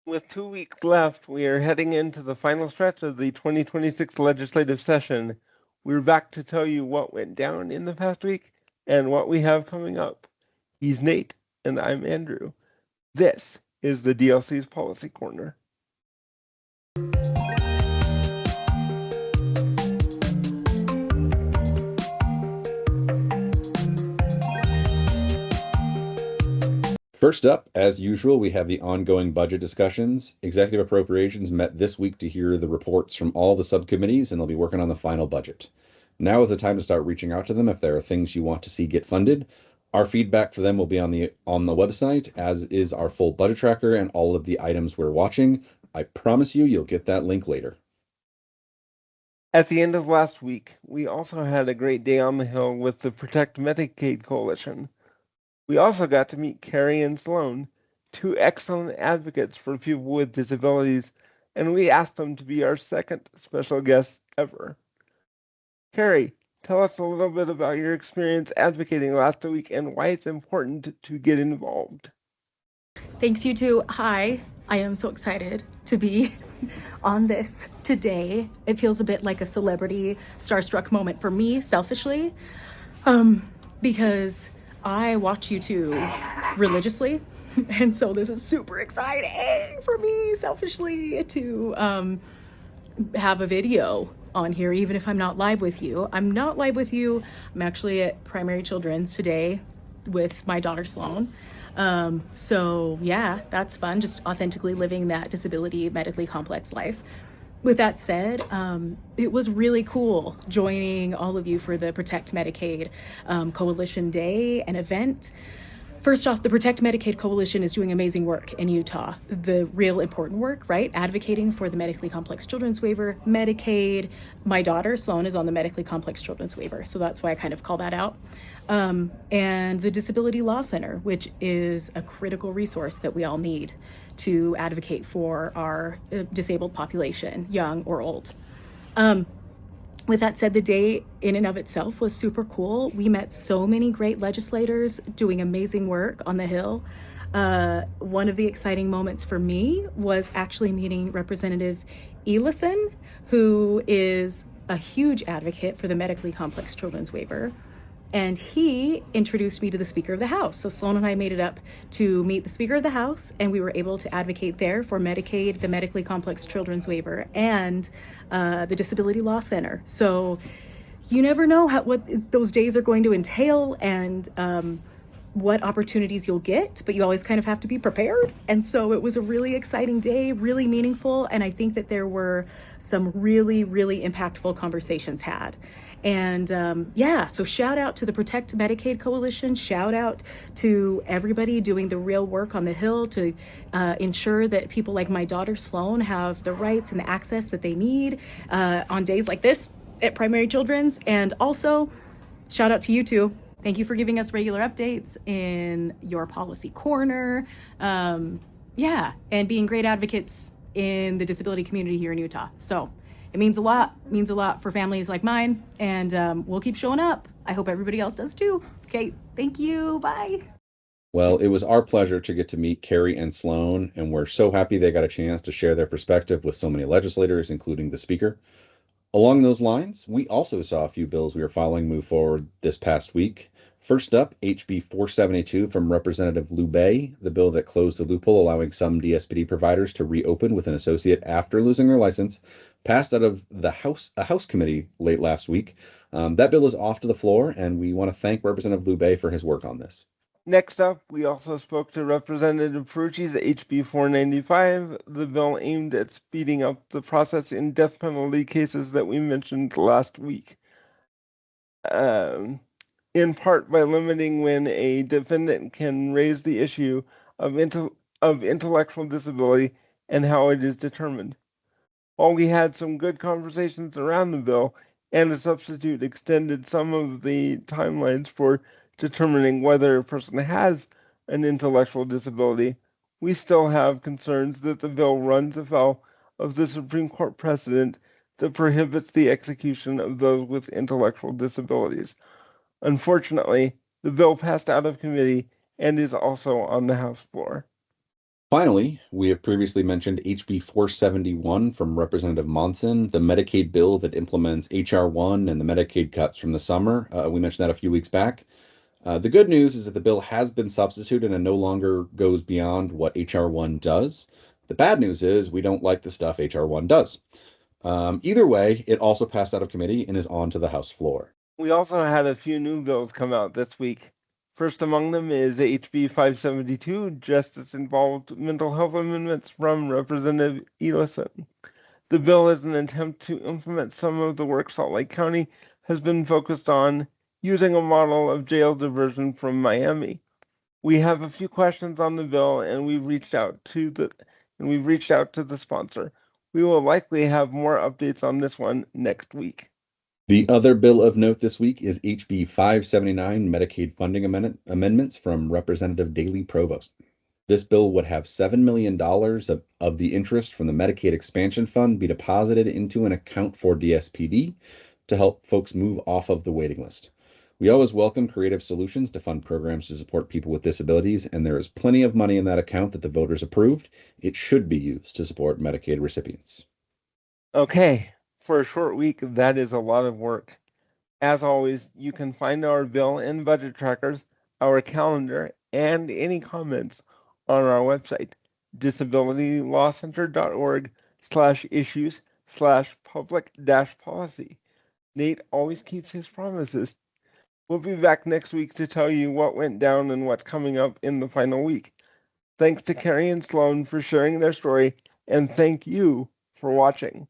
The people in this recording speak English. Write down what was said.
With 2 weeks left, we are heading into the final stretch of the 2026 legislative session. We're back to tell you what went down in the past week and what we have coming up. He's Nate, and I'm Andrew. This is the DLC's Policy Corner. First up, as usual, we have the ongoing budget discussions. Executive Appropriations met this week to hear the reports from all the subcommittees, and they'll be working on the final budget. Now is the time to start reaching out to them if there are things you want to see get funded. Our feedback for them will be on the website, as is our full budget tracker and all of the items we're watching. I promise you'll get that link later. At the end of last week, we also had a great day on the Hill with the Protect Medicaid Coalition. We also got to meet Kari and Sloan, two excellent advocates for people with disabilities, and we asked them to be our second special guest ever. Kari, tell us a little bit about your experience advocating last week and why it's important to get involved. Thanks, you two. Hi, I am so excited to be on this today. It feels a bit like a celebrity starstruck moment for me, selfishly, because I watch you two religiously. And so this is super exciting for me, selfishly, to have a video on here, even if I'm not live with you. I'm not live with you. I'm actually at Primary Children's today with my daughter Sloan. So yeah, that's fun, just authentically living that disability medically complex life. With that said, it was really cool joining all of you for the Protect Medicaid Coalition Day and event. First off, the Protect Medicaid Coalition is doing amazing work in Utah. The real important work, right? Advocating for the medically complex children's waiver, Medicaid. My daughter, Sloan, is on the medically complex children's waiver, so that's why I kind of call that out. And the Disability Law Center, which is a critical resource that we all need to advocate for our disabled population, young or old. With that said, the day in and of itself was super cool. We met so many great legislators doing amazing work on the Hill. One of the exciting moments for me was actually meeting Representative Elison, who is a huge advocate for the medically complex children's waiver. And he introduced me to the Speaker of the House. So Sloan and I made it up to meet the Speaker of the House, and we were able to advocate there for Medicaid, the medically complex children's waiver, and the Disability Law Center. So you never know what those days are going to entail and what opportunities you'll get, but you always kind of have to be prepared. And so it was a really exciting day, really meaningful, and I think that there were some really, really impactful conversations had. And so shout out to the Protect Medicaid Coalition, shout out to everybody doing the real work on the Hill to ensure that people like my daughter Sloan have the rights and the access that they need on days like this at Primary Children's. And also shout out to you two. Thank you for giving us regular updates in your policy corner. And being great advocates in the disability community here in Utah. So it means a lot for families like mine, and we'll keep showing up. I hope everybody else does too. Okay, thank you, bye. Well, it was our pleasure to get to meet Kari and Sloan, and we're so happy they got a chance to share their perspective with so many legislators, including the Speaker. Along those lines, we also saw a few bills we are following move forward this past week. First up, HB 4782 from Representative Lubay, the bill that closed the loophole allowing some DSPD providers to reopen with an associate after losing their license, passed out of a House committee late last week. That bill is off to the floor, and we want to thank Representative Lubay for his work on this. Next up, we also spoke to Representative Perucci's HB 495, the bill aimed at speeding up the process in death penalty cases that we mentioned last week. In part by limiting when a defendant can raise the issue of intellectual disability and how it is determined. While we had some good conversations around the bill, and a substitute extended some of the timelines for determining whether a person has an intellectual disability, we still have concerns that the bill runs afoul of the Supreme Court precedent that prohibits the execution of those with intellectual disabilities. Unfortunately, the bill passed out of committee and is also on the House floor. Finally, we have previously mentioned HB 471 from Representative Monson, the Medicaid bill that implements HR 1 and the Medicaid cuts from the summer. We mentioned that a few weeks back. The good news is that the bill has been substituted and no longer goes beyond what HR 1 does. The bad news is we don't like the stuff HR 1 does. Either way, it also passed out of committee and is on to the House floor. We also had a few new bills come out this week. First among them is HB 572, Justice-Involved Mental Health Amendments from Representative Ellison. The bill is an attempt to implement some of the work Salt Lake County has been focused on using a model of jail diversion from Miami. We have a few questions on the bill, and we've reached out to the sponsor. We will likely have more updates on this one next week. The other bill of note this week is HB 579 Medicaid funding amendments from Representative Daley Provost. This bill would have $7 million of the interest from the Medicaid Expansion Fund be deposited into an account for DSPD to help folks move off of the waiting list. We always welcome creative solutions to fund programs to support people with disabilities, and there is plenty of money in that account that the voters approved. It should be used to support Medicaid recipients. Okay, for a short week, that is a lot of work. As always, you can find our bill and budget trackers, our calendar, and any comments on our website, disabilitylawcenter.org/issues/public-policy. Nate always keeps his promises. We'll be back next week to tell you what went down and what's coming up in the final week. Thanks to Kari and Sloan for sharing their story, and thank you for watching.